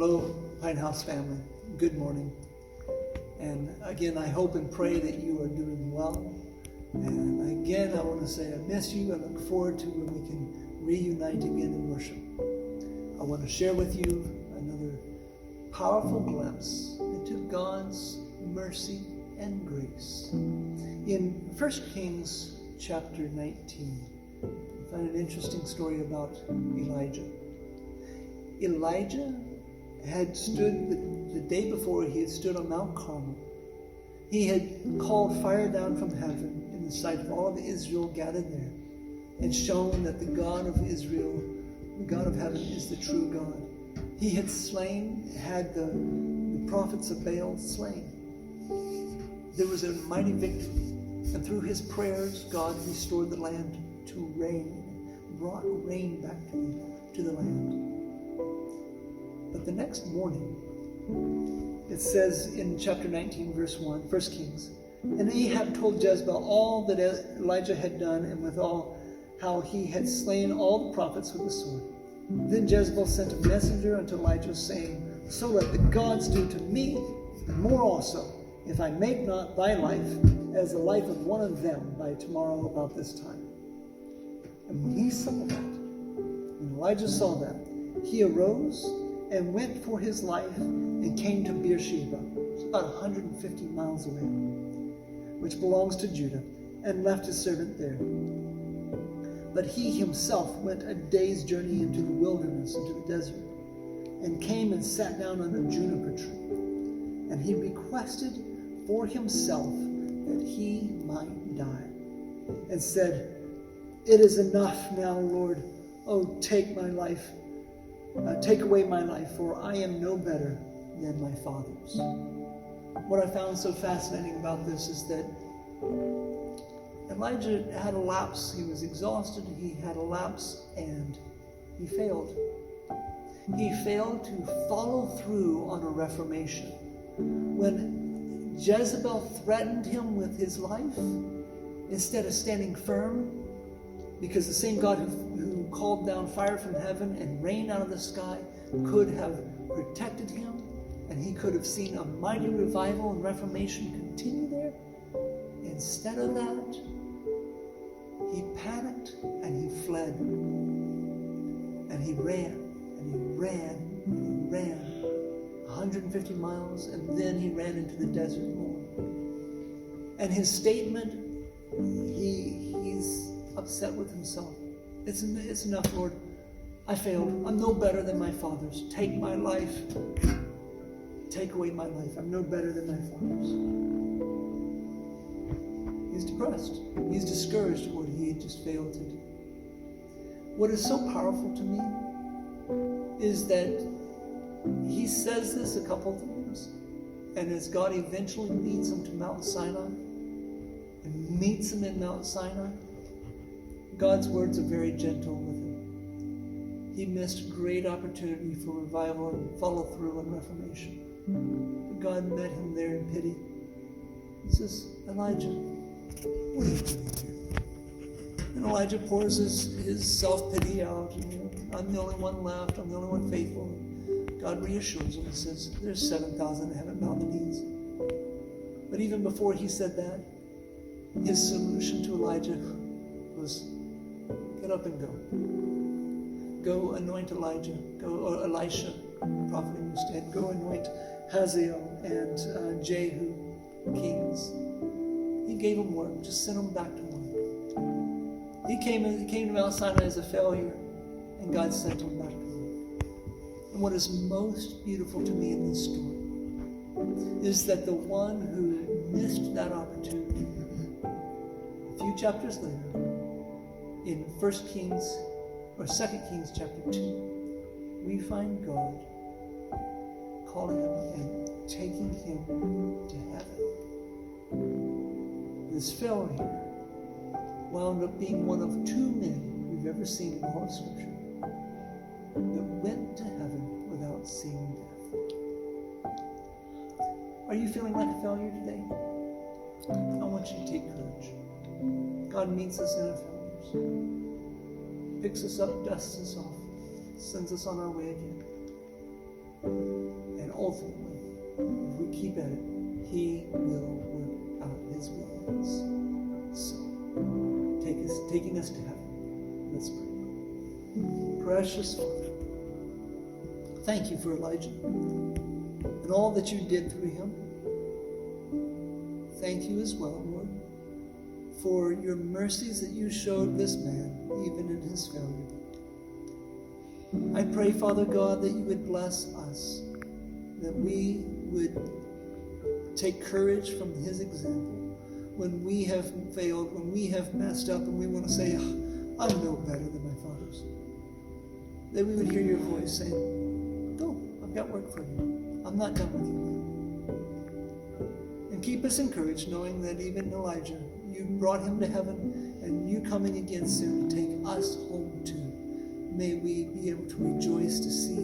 Hello, Pine House family. Good morning. And again, I hope and pray that you are doing well. And again, I want to say I miss you. I look forward to when we can reunite again in worship. I want to share with you another powerful glimpse into God's mercy and grace. In 1 Kings chapter 19, we find an interesting story about Elijah. Elijah had stood the day before, he had stood on Mount Carmel. He had called fire down from heaven in the sight of all of Israel gathered there, and shown that the God of Israel, the God of heaven, is the true God. He had had the prophets of Baal slain. There was a mighty victory, and through his prayers, God restored the land to rain, brought rain back to the land. But the next morning, it says in chapter 19, verse 1, 1 Kings, and Ahab told Jezebel all that Elijah had done, and withal how he had slain all the prophets with the sword. Then Jezebel sent a messenger unto Elijah, saying, So let the gods do to me, and more also, if I make not thy life as the life of one of them by tomorrow about this time. And when he saw that, when Elijah saw that, he arose and went for his life and came to Beersheba, it's about 150 miles away, which belongs to Judah, and left his servant there. But he himself went a day's journey into the wilderness, into the desert, and came and sat down under a juniper tree. And he requested for himself that he might die, and said, It is enough now, Lord. Oh, take my life. Take away my life, for I am no better than my fathers. What I found so fascinating about this is that Elijah had a lapse. He was exhausted. He had a lapse, and he failed. He failed to follow through on a reformation. When Jezebel threatened him with his life, instead of standing firm, because the same God who called down fire from heaven and rain out of the sky could have protected him, and he could have seen a mighty revival and reformation continue there. Instead of that, he panicked and he fled. And he ran, and he ran, and he ran 150 miles, and then he ran into the desert more. And his statement, he's upset with himself. It's enough, Lord. I failed. I'm no better than my fathers. Take my life. Take away my life. I'm no better than my fathers. He's depressed. He's discouraged at what he had just failed to do. What is so powerful to me is that he says this a couple times, and as God eventually leads him to Mount Sinai and meets him in Mount Sinai, God's words are very gentle with him. He missed great opportunity for revival and follow through and reformation. But God met him there in pity. He says, Elijah, what are you doing here? And Elijah pours his self-pity out. I'm the only one left. I'm the only one faithful. God reassures him and says, there's 7,000 that haven't bowed the knees. But even before he said that, his solution to Elijah was, get up and go. Go anoint Elijah. Or Elisha, prophet instead. Go anoint Hazael and Jehu, kings. He gave them work. Just sent them back to work. He came to Mount Sinai as a failure, and God sent him back to work. And what is most beautiful to me in this story is that the one who missed that opportunity, a few chapters later, in 1 Kings or 2 Kings chapter 2, we find God calling him and taking him to heaven. This failure wound up being one of 2 men we've ever seen in the whole Scripture that went to heaven without seeing death. Are you feeling like a failure today? I want you to take courage. God meets us in our failures, picks us up, dusts us off, sends us on our way again. And ultimately, if we keep at it, he will work out his plans. So, taking us to heaven. Let's pray. Precious Father, thank you for Elijah and all that you did through him. Thank you as well, Lord, for your mercies that you showed this man, even in his failure. I pray, Father God, that you would bless us, that we would take courage from his example when we have failed, when we have messed up, and we want to say, I'm no better than my fathers. That we would hear your voice saying, go, I've got work for you. I'm not done with you. And keep us encouraged, knowing that even Elijah, you brought him to heaven, and you coming again soon to take us home too. May we be able to rejoice to see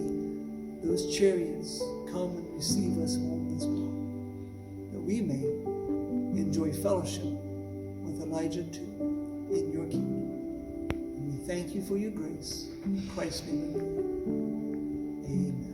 those chariots come and receive us home as well. That we may enjoy fellowship with Elijah too in your kingdom. And we thank you for your grace. In Christ's name, amen.